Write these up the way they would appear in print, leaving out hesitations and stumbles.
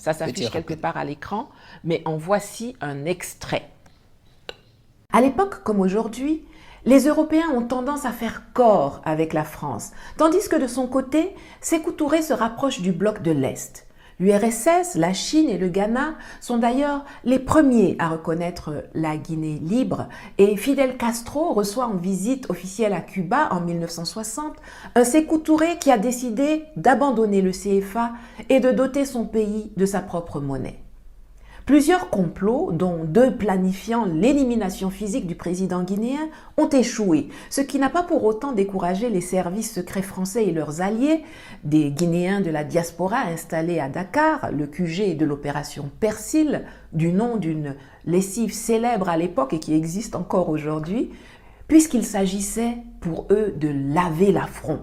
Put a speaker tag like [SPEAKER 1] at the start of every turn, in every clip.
[SPEAKER 1] Ça s'affiche quelque part à l'écran, mais en voici un extrait. À l'époque comme aujourd'hui, les Européens ont tendance à faire corps avec la France, tandis que de son côté, Sékou Touré se rapproche du bloc de l'Est. L'URSS, la Chine et le Ghana sont d'ailleurs les premiers à reconnaître la Guinée libre et Fidel Castro reçoit en visite officielle à Cuba en 1960 un Sékou Touré qui a décidé d'abandonner le CFA et de doter son pays de sa propre monnaie. Plusieurs complots, dont 2 planifiant l'élimination physique du président guinéen, ont échoué, ce qui n'a pas pour autant découragé les services secrets français et leurs alliés, des Guinéens de la diaspora installés à Dakar, le QG de l'opération Persil, du nom d'une lessive célèbre à l'époque et qui existe encore aujourd'hui, puisqu'il s'agissait pour eux de laver l'affront.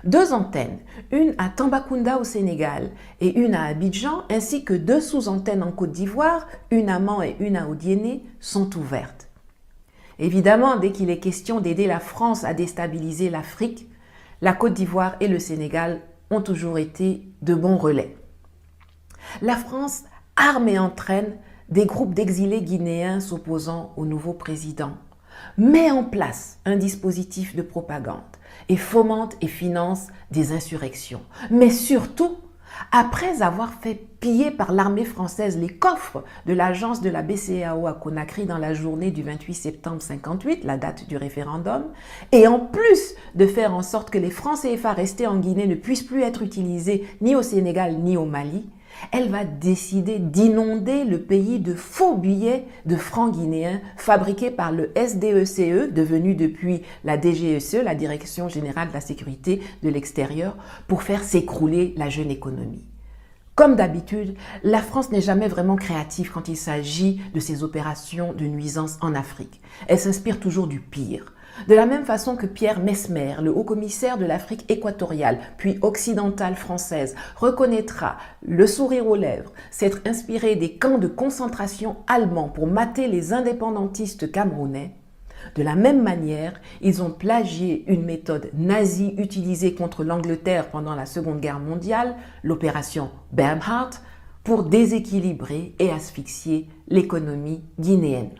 [SPEAKER 1] 2 antennes, une à Tambacounda au Sénégal et une à Abidjan, ainsi que 2 sous-antennes en Côte d'Ivoire, une à Mans et une à Odiéné, sont ouvertes. Évidemment, dès qu'il est question d'aider la France à déstabiliser l'Afrique, la Côte d'Ivoire et le Sénégal ont toujours été de bons relais. La France arme et entraîne des groupes d'exilés guinéens s'opposant au nouveau président, met en place un dispositif de propagande et fomente et finance des insurrections. Mais surtout, après avoir fait piller par l'armée française les coffres de l'agence de la BCEAO à Conakry dans la journée du 28 septembre 1958, la date du référendum, et en plus de faire en sorte que les francs CFA restés en Guinée ne puissent plus être utilisés ni au Sénégal ni au Mali, elle va décider d'inonder le pays de faux billets de francs guinéens fabriqués par le SDECE, devenu depuis la DGSE, la Direction Générale de la Sécurité de l'Extérieur, pour faire s'écrouler la jeune économie. Comme d'habitude, la France n'est jamais vraiment créative quand il s'agit de ses opérations de nuisance en Afrique. Elle s'inspire toujours du pire. De la même façon que Pierre Messmer, le haut-commissaire de l'Afrique équatoriale, puis occidentale française, reconnaîtra, le sourire aux lèvres, s'être inspiré des camps de concentration allemands pour mater les indépendantistes camerounais, de la même manière, ils ont plagié une méthode nazie utilisée contre l'Angleterre pendant la Seconde Guerre mondiale, l'opération Bernhardt, pour déséquilibrer et asphyxier l'économie guinéenne.